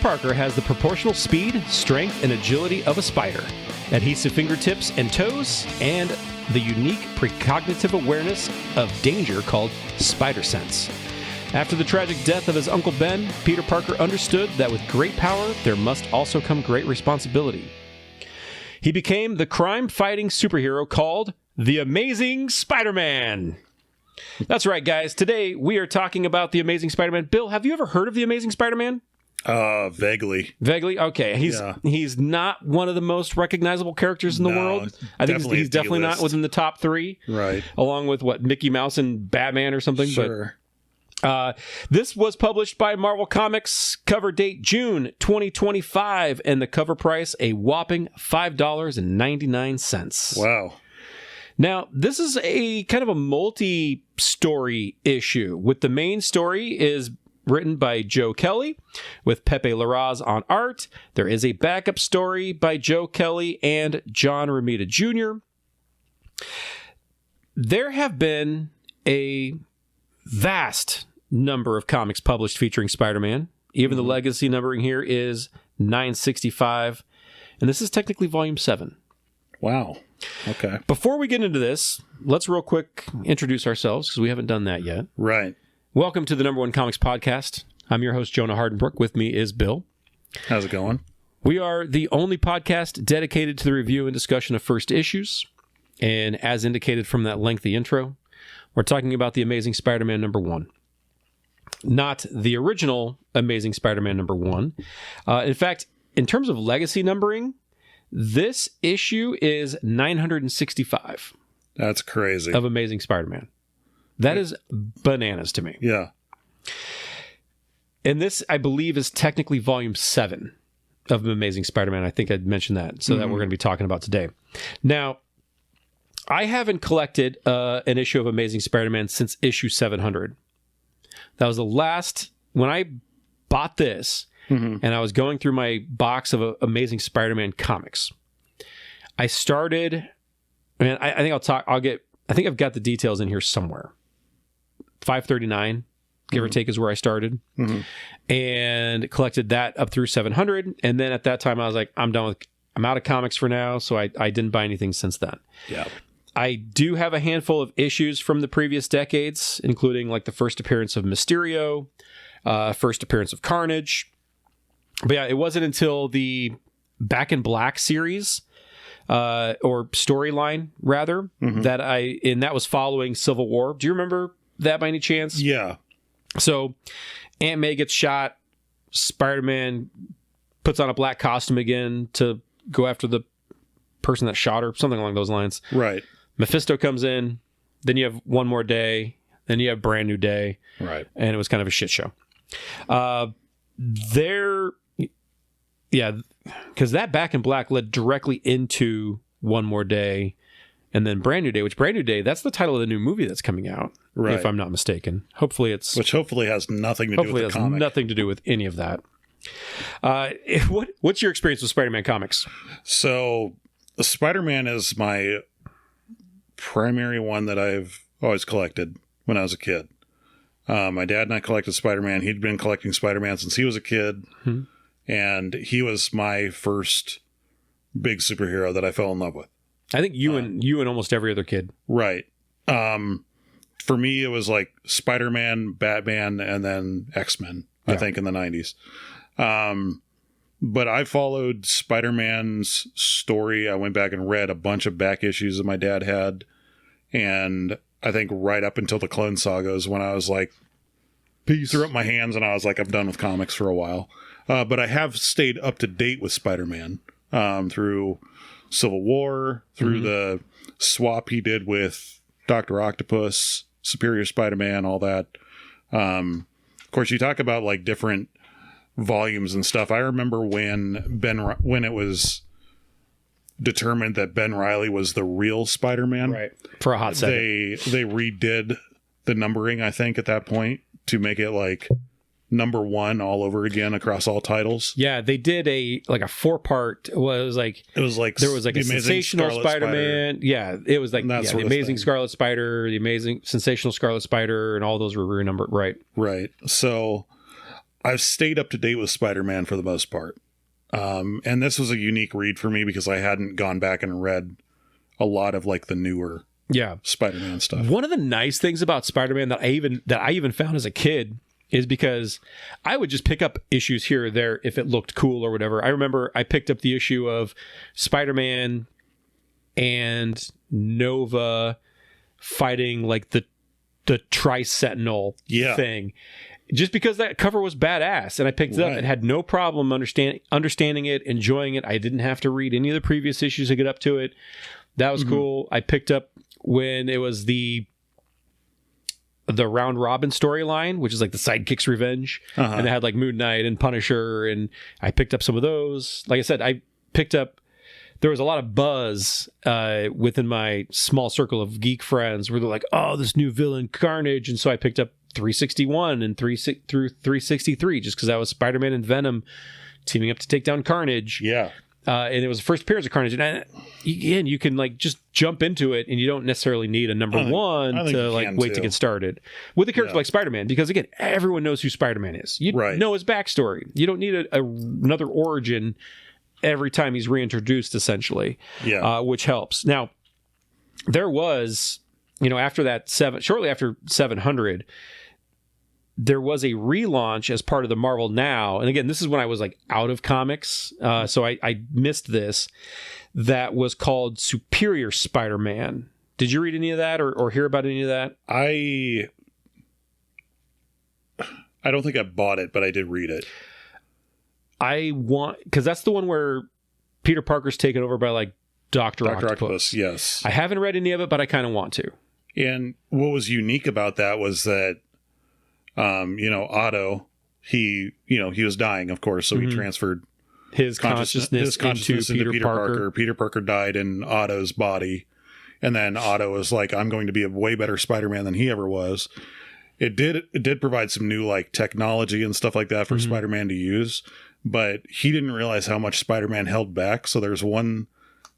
Parker has the proportional speed, strength, and agility of a spider, adhesive fingertips and toes, and the unique precognitive awareness of danger called spider sense. After the tragic death of his Uncle Ben, Peter Parker understood that with great power, there must also come great responsibility. He became the crime-fighting superhero called the Amazing Spider-Man. That's right, guys. Today, we are talking about the Amazing Spider-Man. Bill, have you ever heard of the Amazing Spider-Man? Vaguely. Vaguely? Okay. He's not one of the most recognizable characters in the world. I think he's definitely not within the top three. Right. Along with, Mickey Mouse and Batman or something? Sure. But, this was published by Marvel Comics, cover date June 2025, and the cover price a whopping $5.99. Wow. Now, this is a kind of a multi-story issue, with the main story is written by Joe Kelly, with Pepe Larraz on art. There is a backup story by Joe Kelly and John Romita Jr. There have been a vast number of comics published featuring Spider-Man. Even the legacy numbering here is 965, and this is technically Volume 7. Wow. Okay. Before we get into this, let's real quick introduce ourselves, because we haven't done that yet. Right. Welcome to the Number One Comics Podcast. I'm your host, Jonah Hardenbrook. With me is Bill. How's it going? We are the only podcast dedicated to the review and discussion of first issues. And as indicated from that lengthy intro, we're talking about the Amazing Spider-Man number 1. Not the original Amazing Spider-Man number 1. In fact, in terms of legacy numbering, this issue is 965. That's crazy. Of Amazing Spider-Man. That is bananas to me. Yeah. And this, I believe, is technically Volume 7 of Amazing Spider-Man. I think I'd mentioned that, so that we're going to be talking about today. Now, I haven't collected an issue of Amazing Spider-Man since issue 700. That was the last, when I bought this, and I was going through my box of Amazing Spider-Man comics. I started, I think I think I've got the details in here somewhere. 539, give or take, is where I started. And collected that up through 700. And then at that time, I was like, I'm out of comics for now. So I didn't buy anything since then. Yeah. I do have a handful of issues from the previous decades, including like the first appearance of Mysterio, first appearance of Carnage. But yeah, it wasn't until the Back in Black series, or storyline rather, that was following Civil War. Do you remember that by any chance? Yeah. So Aunt May gets shot. Spider-Man puts on a black costume again to go after the person that shot her, something along those lines. Right. Mephisto comes in. Then you have One More Day. Then you have Brand New Day. Right. And it was kind of a shit show. Because that Back in Black led directly into One More Day, and then Brand New Day, which Brand New Day, that's the title of the new movie that's coming out, if I'm not mistaken. Which hopefully has nothing to do with the comic. Nothing to do with any of that. What's your experience with Spider-Man comics? So, Spider-Man is my primary one that I've always collected when I was a kid. My dad and I collected Spider-Man. He'd been collecting Spider-Man since he was a kid. And he was my first big superhero that I fell in love with. I think you and almost every other kid. Right. For me, it was like Spider-Man, Batman, and then X-Men, I think, in the 90s. But I followed Spider-Man's story. I went back and read a bunch of back issues that my dad had. And I think right up until the Clone Sagas, when I was like, peace, threw up my hands and I was like, I'm done with comics for a while. But I have stayed up to date with Spider-Man through Civil War, through the swap he did with Dr. Octopus, Superior Spider-Man, all that. Of course, you talk about like different volumes and stuff. I remember when it was determined that Ben Reilly was the real Spider-Man. Right. For a hot second. They redid the numbering, I think, at that point to make it like number 1 all over again across all titles. Yeah, they did a 4-part. It was like there was like a sensational Spider-Man. Yeah, it was like the Amazing Scarlet Spider, the Amazing Sensational Scarlet Spider, and all those were renumbered. Right. Right. So I've stayed up to date with Spider-Man for the most part. And this was a unique read for me because I hadn't gone back and read a lot of like the newer Spider-Man stuff. One of the nice things about Spider-Man that I even found as a kid is because I would just pick up issues here or there if it looked cool or whatever. I remember I picked up the issue of Spider-Man and Nova fighting like the Tri-Sentinel thing. Just because that cover was badass, and I picked it up and had no problem understanding it, enjoying it. I didn't have to read any of the previous issues to get up to it. That was cool. I picked up when it was the round robin storyline, which is like the Sidekick's Revenge, and they had like Moon Knight and Punisher, and I picked up some of those. Like I said, I picked up. There was a lot of buzz within my small circle of geek friends where they're like, "Oh, this new villain, Carnage," and so I picked up 361 and through 363 just because that was Spider-Man and Venom teaming up to take down Carnage. Yeah. And it was the first appearance of Carnage. And again, you can like just jump into it and you don't necessarily need a number one to like wait to get started with a character like Spider-Man, because again, everyone knows who Spider-Man is. You know his backstory. You don't need another origin every time he's reintroduced, essentially, which helps. Now, there was, after that shortly after 700, there was a relaunch as part of the Marvel Now. And again, this is when I was like out of comics. So I missed this. That was called Superior Spider-Man. Did you read any of that or hear about any of that? I don't think I bought it, but I did read it. Because that's the one where Peter Parker's taken over by like Dr. Octopus. Yes. I haven't read any of it, but I kind of want to. And what was unique about that was that Otto, he was dying, of course, so he transferred his consciousness into Peter Parker. Peter Parker died in Otto's body, and then Otto was like, "I'm going to be a way better Spider-Man than he ever was." It did provide some new like technology and stuff like that for Spider-Man to use, but he didn't realize how much Spider-Man held back. So there's one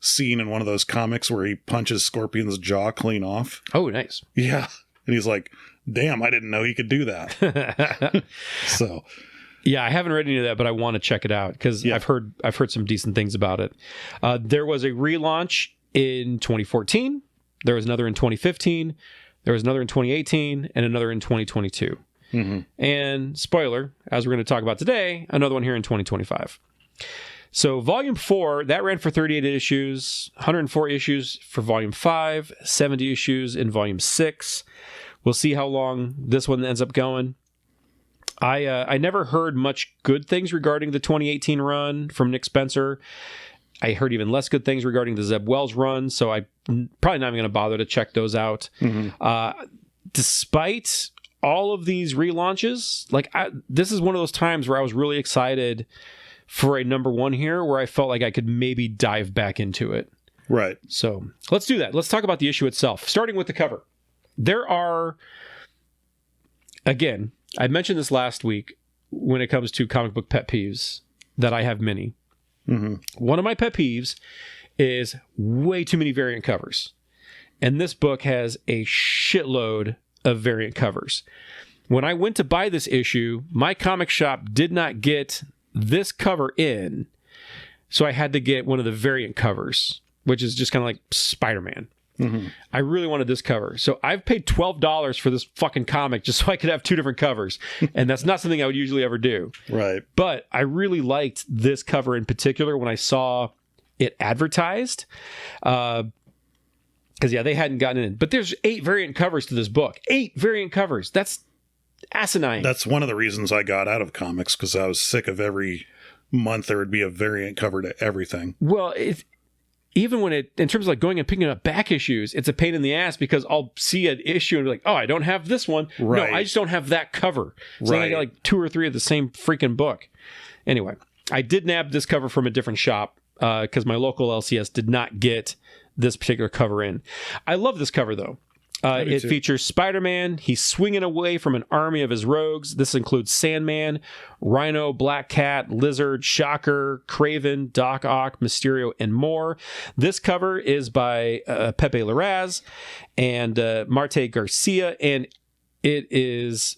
scene in one of those comics where he punches Scorpion's jaw clean off. Oh, nice. Yeah, and he's like, "Damn, I didn't know he could do that." So, yeah, I haven't read any of that, but I want to check it out because I've heard some decent things about it. There was a relaunch in 2014. There was another in 2015. There was another in 2018 and another in 2022. And spoiler, as we're going to talk about today, another one here in 2025. So Volume 4, that ran for 38 issues, 104 issues for Volume 5, 70 issues in Volume 6. We'll see how long this one ends up going. I never heard much good things regarding the 2018 run from Nick Spencer. I heard even less good things regarding the Zeb Wells run, so I'm probably not even going to bother to check those out. Despite all of these relaunches, this is one of those times where I was really excited for a number one here, where I felt like I could maybe dive back into it. Right. So let's do that. Let's talk about the issue itself, starting with the cover. There are, again, I mentioned this last week when it comes to comic book pet peeves, that I have many. One of my pet peeves is way too many variant covers. And this book has a shitload of variant covers. When I went to buy this issue, my comic shop did not get this cover in, so I had to get one of the variant covers, which is just kind of like Spider-Man. I really wanted this cover. So I've paid $12 for this fucking comic just so I could have two different covers. And that's not something I would usually ever do. Right. But I really liked this cover in particular when I saw it advertised. Because, they hadn't gotten in. But there's 8 variant covers to this book. 8 variant covers. That's asinine. That's one of the reasons I got out of comics, because I was sick of every month there would be a variant cover to everything. Well, even when in terms of like going and picking up back issues, it's a pain in the ass because I'll see an issue and be like, oh, I don't have this one. Right. No, I just don't have that cover. So then I got like 2 or 3 of the same freaking book. Anyway, I did nab this cover from a different shop because my local LCS did not get this particular cover in. I love this cover though. It features Spider-Man. He's swinging away from an army of his rogues. This includes Sandman, Rhino, Black Cat, Lizard, Shocker, Kraven, Doc Ock, Mysterio, and more. This cover is by Pepe Larraz and Marte Garcia, and it is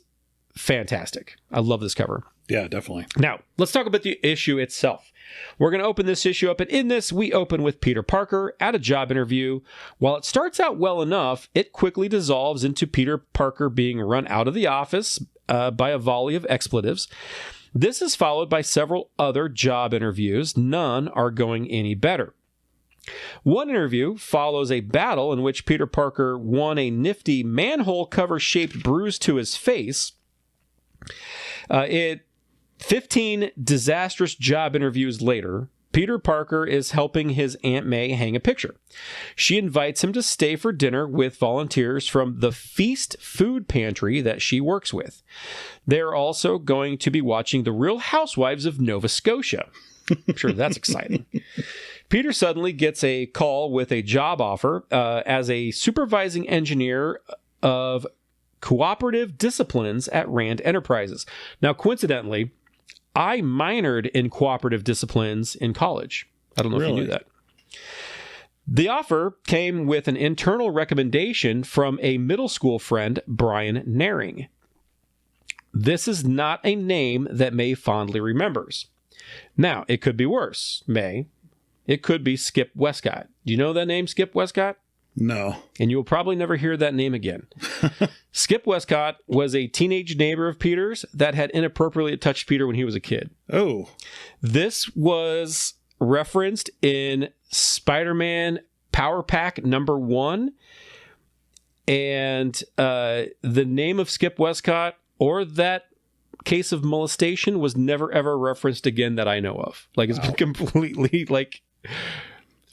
fantastic. I love this cover. Yeah, definitely. Now, let's talk about the issue itself. We're going to open this issue up, and in this, we open with Peter Parker at a job interview. While it starts out well enough, it quickly dissolves into Peter Parker being run out of the office by a volley of expletives. This is followed by several other job interviews. None are going any better. One interview follows a battle in which Peter Parker won a nifty manhole cover-shaped bruise to his face. 15 disastrous job interviews later, Peter Parker is helping his Aunt May hang a picture. She invites him to stay for dinner with volunteers from the Feast food pantry that she works with. They're also going to be watching The Real Housewives of Nova Scotia. I'm sure that's exciting. Peter suddenly gets a call with a job offer as a supervising engineer of cooperative disciplines at Rand Enterprises. Now, coincidentally, I minored in cooperative disciplines in college. I don't know if you knew that. The offer came with an internal recommendation from a middle school friend, Brian Naring. This is not a name that May fondly remembers. Now, it could be worse, May. It could be Skip Westcott. Do you know that name, Skip Westcott? No. And you'll probably never hear that name again. Skip Westcott was a teenage neighbor of Peter's that had inappropriately touched Peter when he was a kid. Oh. This was referenced in Spider-Man Power Pack number 1. And the name of Skip Westcott or that case of molestation was never, ever referenced again that I know of. Like, it's been completely, like...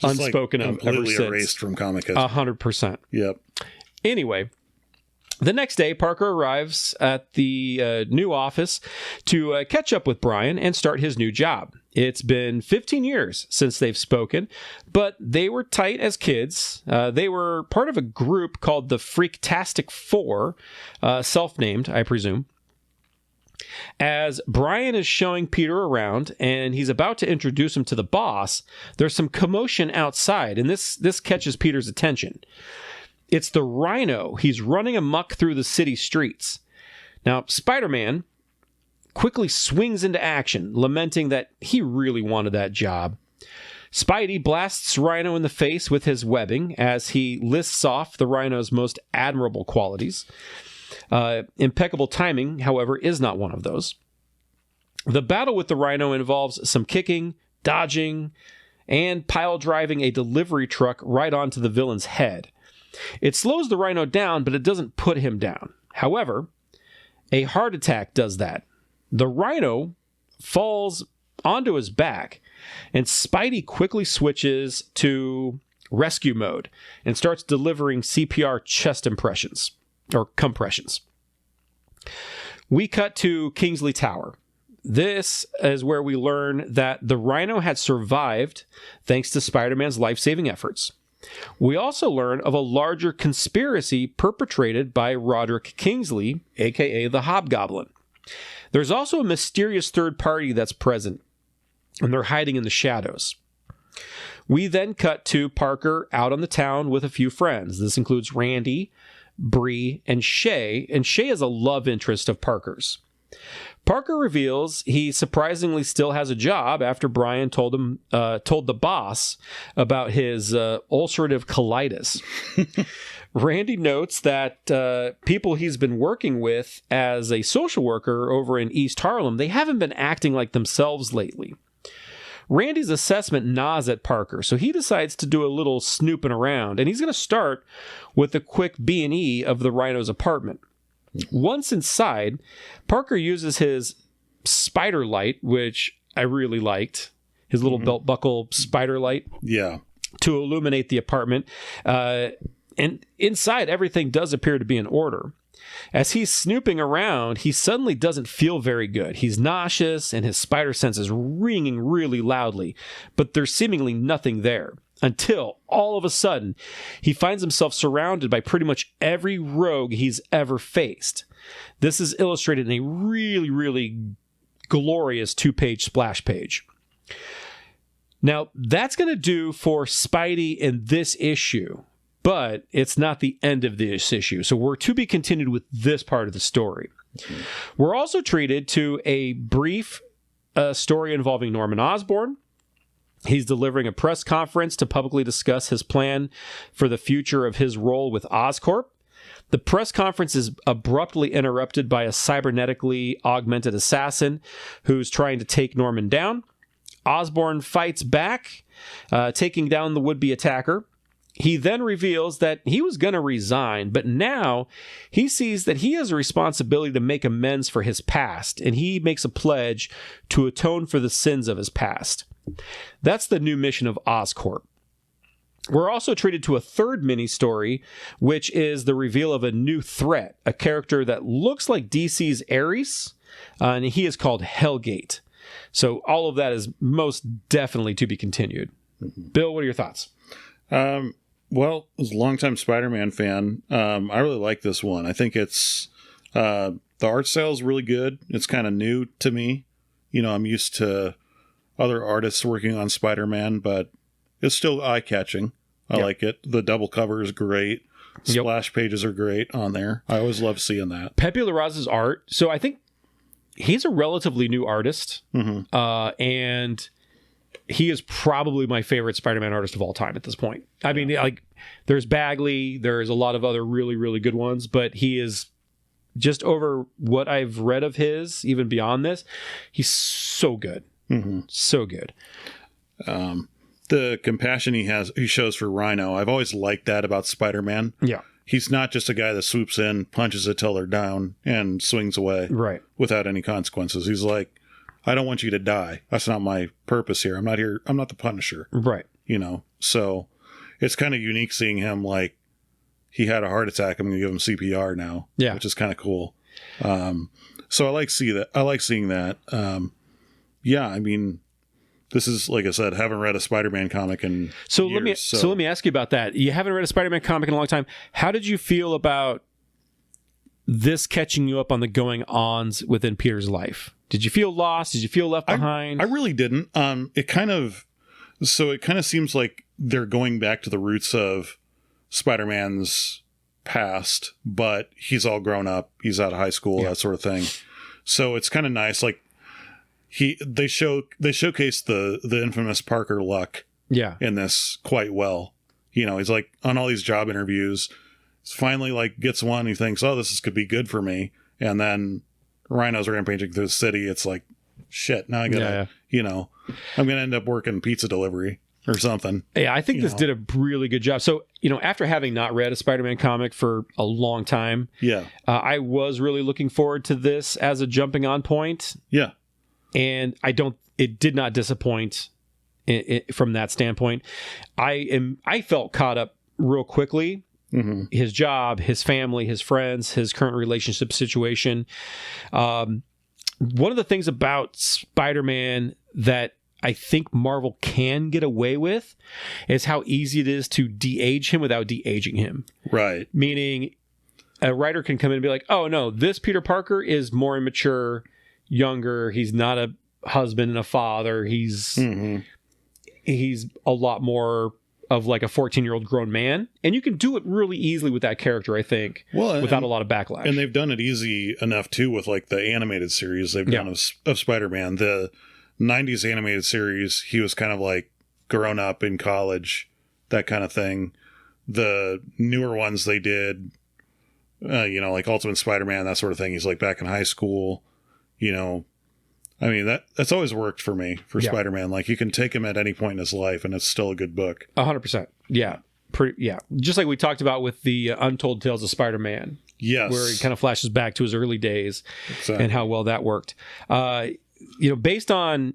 Just unspoken of ever since. Erased from comic history. 100%. Yep. Anyway, the next day, Parker arrives at the new office to catch up with Brian and start his new job. It's been 15 years since they've spoken, but they were tight as kids. They were part of a group called the Freaktastic Four, self-named, I presume. As Brian is showing Peter around and he's about to introduce him to the boss, there's some commotion outside, and this catches Peter's attention. It's the Rhino. He's running amok through the city streets. Now, Spider-Man quickly swings into action, lamenting that he really wanted that job. Spidey blasts Rhino in the face with his webbing as he lists off the Rhino's most admirable qualities. Impeccable timing, however, is not one of those. The battle with the Rhino involves some kicking, dodging, and pile driving a delivery truck right onto the villain's head. It slows the Rhino down, but it doesn't put him down. However, a heart attack does that. The Rhino falls onto his back, and Spidey quickly switches to rescue mode and starts delivering CPR chest impressions. Or compressions. We cut to Kingsley Tower. This is where we learn that the Rhino had survived thanks to Spider-Man's life-saving efforts. We also learn of a larger conspiracy perpetrated by Roderick Kingsley, aka the Hobgoblin. There's also a mysterious third party that's present, and they're hiding in the shadows. We then cut to Parker out on the town with a few friends. This includes Randy, Bree, and Shay is a love interest of Parker's. Parker reveals he surprisingly still has a job after Brian told the boss about his ulcerative colitis. Randy notes that people he's been working with as a social worker over in East Harlem, they haven't been acting like themselves lately. Randy's assessment gnaws at Parker, so he decides to do a little snooping around, and he's going to start with a quick B&E of the Rhino's apartment. Once inside, Parker uses his spider light, which I really liked, his little belt buckle spider light, to illuminate the apartment. And inside, everything does appear to be in order. As he's snooping around, he suddenly doesn't feel very good. He's nauseous, and his spider sense is ringing really loudly, but there's seemingly nothing there. Until, all of a sudden, he finds himself surrounded by pretty much every rogue he's ever faced. This is illustrated in a really, really glorious 2-page splash page. Now, that's going to do for Spidey in this issue. But it's not the end of this issue. So we're to be continued with this part of the story. We're also treated to a brief story involving Norman Osborn. He's delivering a press conference to publicly discuss his plan for the future of his role with Oscorp. The press conference is abruptly interrupted by a cybernetically augmented assassin who's trying to take Norman down. Osborn fights back, taking down the would-be attacker. He then reveals that he was going to resign, but now he sees that he has a responsibility to make amends for his past, and he makes a pledge to atone for the sins of his past. That's the new mission of Oscorp. We're also treated to a third mini-story, which is the reveal of a new threat, a character that looks like DC's Ares, and he is called Hellgate. So all of that is most definitely to be continued. Bill, what are your thoughts? Well, as a longtime Spider-Man fan, I really like this one. I think it's the art style is really good. It's kind of new to me. You know, I'm used to other artists working on Spider-Man, but it's still eye-catching. I like it. The double cover is great. Splash pages are great on there. I always love seeing that. Pepe Larraz's art. So I think he's a relatively new artist, and he is probably my favorite Spider-Man artist of all time at this point. I mean, like, there's Bagley, there's a lot of other really, really good ones, but he is just over what I've read of his, even beyond this, he's so good. So good. The compassion he shows for Rhino, I've always liked that about Spider-Man. Yeah. He's not just a guy that swoops in, punches it till they're down, and swings away without any consequences. He's like, I don't want you to die. That's not my purpose here. I'm not here. I'm not the Punisher. Right. You know, so it's kind of unique seeing him like he had a heart attack. I'm going to give him CPR now. Yeah. Which is kind of cool. So I like seeing that. Yeah. I mean, this is, like I said, haven't read a Spider-Man comic in years. So let me ask you about that. You haven't read a Spider-Man comic in a long time. How did you feel about this catching you up on the going-ons within Peter's life? Did you feel lost? Did you feel left behind? I really didn't. It kind of seems like they're going back to the roots of Spider-Man's past, but he's all grown up. He's out of high school, that sort of thing. So it's kind of nice. Like they showcase the infamous Parker luck in this quite well. You know, he's like on all these job interviews, finally like gets one, he thinks, oh, this could be good for me. And then Rhino's rampaging through the city. It's like, shit, now I gotta, you know, I'm going to end up working pizza delivery or something. Yeah, I think this did a really good job. So, you know, after having not read a Spider-Man comic for a long time, I was really looking forward to this as a jumping on point. Yeah. And it did not disappoint from that standpoint. I felt caught up real quickly. His job, his family, his friends, his current relationship situation. One of the things about Spider-Man that I think Marvel can get away with is how easy it is to de-age him without de-aging him. Right. Meaning a writer can come in and be like, oh no, this Peter Parker is more immature, younger. He's not a husband and a father. He's a lot more of like a 14-year-old grown man. And you can do it really easily with that character, I think, without a lot of backlash. And they've done it easy enough, too, with like the animated series they've done of Spider-Man. The 90s animated series, he was kind of like grown up in college, that kind of thing. The newer ones they did, you know, like Ultimate Spider-Man, that sort of thing. He's like back in high school, you know. I mean, that's always worked for me, for Spider-Man. Like, you can take him at any point in his life, and it's still a good book. 100%. Yeah. Just like we talked about with the Untold Tales of Spider-Man. Yes. Where he kind of flashes back to his early days and how well that worked. You know, based on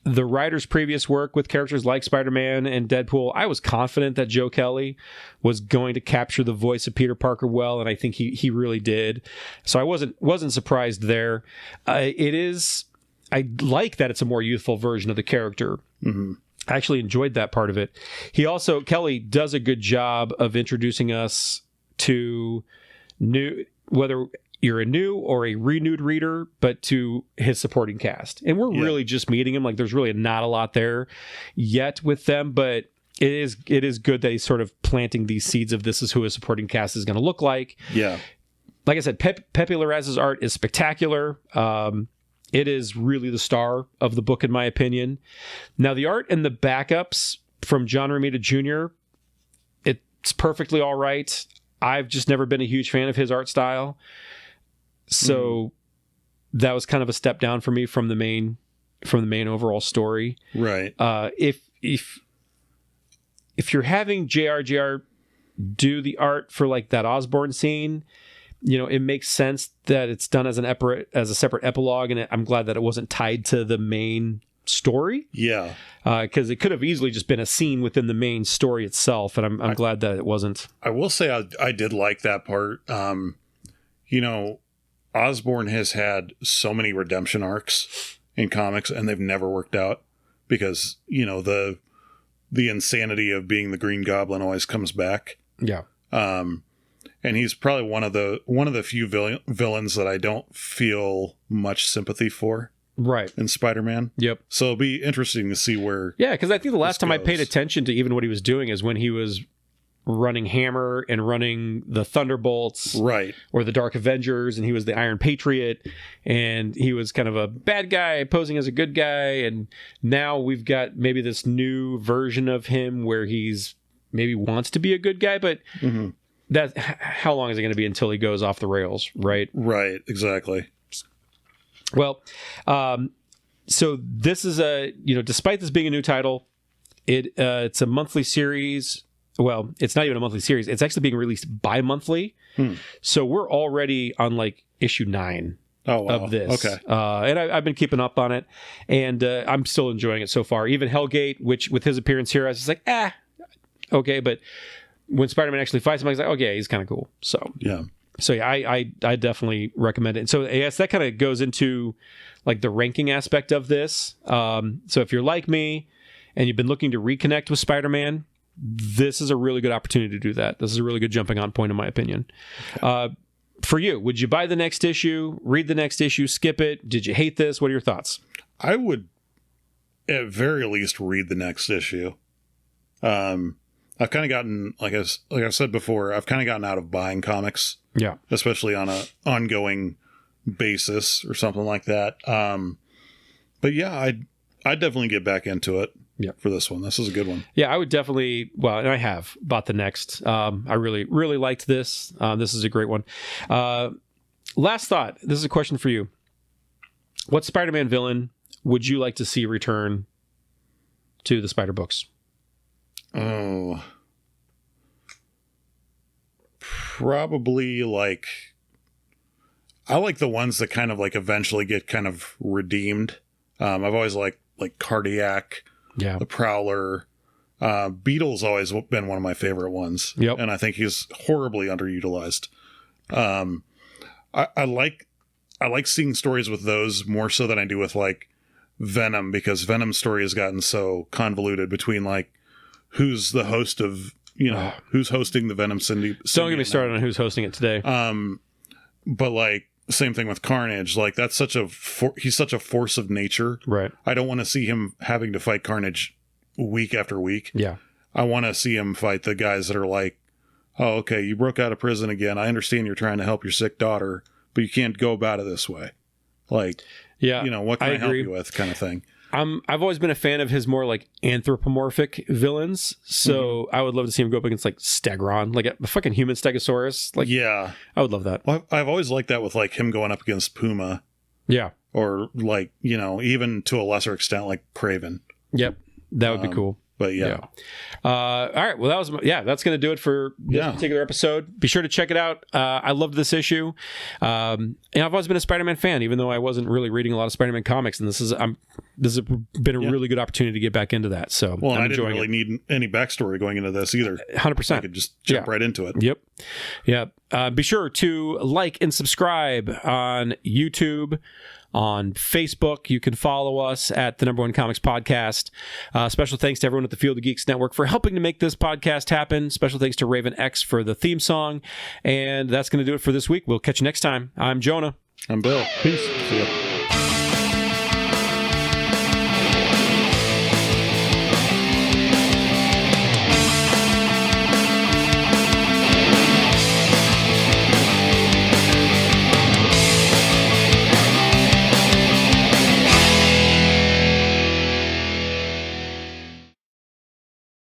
the writer's previous work with characters like Spider-Man and Deadpool, I was confident that Joe Kelly was going to capture the voice of Peter Parker well, and I think he really did. So I wasn't surprised there. I like that it's a more youthful version of the character. I actually enjoyed that part of it. Kelly does a good job of introducing us to whether you're a new or a renewed reader, but to his supporting cast. And we're really just meeting him. Like, there's really not a lot there yet with them, but it is good that he's sort of planting these seeds of this is who his supporting cast is going to look like. Yeah. like I said, Pepe Larraz's art is spectacular. It is really the star of the book, in my opinion. Now, the art and the backups from John Romita Jr., it's perfectly all right. I've just never been a huge fan of his art style. So that was kind of a step down for me from the main overall story. Right. If you're having JR do the art for like that Osborn scene, it makes sense that it's done as a separate epilogue, and I'm glad that it wasn't tied to the main story. Yeah. Because it could have easily just been a scene within the main story itself, and I'm glad that it wasn't. I will say I did like that part. Osborn has had so many redemption arcs in comics, and they've never worked out because, the insanity of being the Green Goblin always comes back. Yeah. And he's probably one of the few villains that I don't feel much sympathy for. Right. In Spider-Man. Yep. So it'll be interesting to see where. Yeah, because I think the last time I paid attention to even what he was doing is when he was running Hammer and running the Thunderbolts. Right. Or the Dark Avengers, and he was the Iron Patriot, and he was kind of a bad guy posing as a good guy, and now we've got maybe this new version of him where he's maybe wants to be a good guy, but that how long is it going to be until he goes off the rails, right? Right, exactly. Well, so this is despite this being a new title, it's a monthly series. Well, it's not even a monthly series. It's actually being released bi-monthly. So we're already on like issue 9 of this. Okay. And I've been keeping up on it, and I'm still enjoying it so far. Even Hellgate, which with his appearance here, I was just like, okay. But when Spider-Man actually fights him, I was like, okay, he's kind of cool. So yeah. I definitely recommend it. And so yes, that kind of goes into like the ranking aspect of this. So if you're like me and you've been looking to reconnect with Spider-Man, this is a really good opportunity to do that. This is a really good jumping on point, in my opinion. Okay. For you, would you buy the next issue, read the next issue, skip it? Did you hate this? What are your thoughts? I would, at very least, read the next issue. I've kind of gotten, like I said before, I've kind of gotten out of buying comics. Yeah. Especially on a ongoing basis or something like that. But yeah, I'd definitely get back into it. Yeah, for this one. This is a good one. Yeah, I would definitely. Well, and I have bought the next. I really, really liked this. This is a great one. Last thought. This is a question for you. What Spider-Man villain would you like to see return to the Spider books? Oh, probably like. I like the ones that kind of like eventually get kind of redeemed. I've always liked like Cardiac. Yeah, the Prowler, Beetle's always been one of my favorite ones. Yep. And I think he's horribly underutilized. I like seeing stories with those more so than I do with like Venom, because Venom's story has gotten so convoluted between like who's the host of who's hosting the Venom Cindy. Don't get me started on who's hosting it today. But like same thing with Carnage. Like that's he's such a force of nature. Right. I don't want to see him having to fight Carnage week after week. Yeah. I want to see him fight the guys that are like, oh, okay, you broke out of prison again. I understand you're trying to help your sick daughter, but you can't go about it this way. Like, yeah, what can I help you with, kind of thing. I've always been a fan of his more like anthropomorphic villains, so I would love to see him go up against like Stegron, like a fucking human Stegosaurus. Like, yeah, I would love that. Well, I've always liked that with like him going up against Puma. Yeah, or like even to a lesser extent like Kraven. Yep, that would be cool. But yeah. All right. Well, that's going to do it for this particular episode. Be sure to check it out. I loved this issue. And I've always been a Spider-Man fan, even though I wasn't really reading a lot of Spider-Man comics. And this has been a really good opportunity to get back into that. So well, I didn't really need any backstory going into this either. 100%. I could just jump right into it. Yep. Yeah. Be sure to like and subscribe on YouTube. On Facebook, you can follow us at the Number One Comics Podcast. Special thanks to everyone at the Field of Geeks Network for helping to make this podcast happen. Special thanks to Raven X for the theme song. And that's going to do it for this week. We'll catch you next time. I'm Jonah. I'm Bill. Peace. See ya.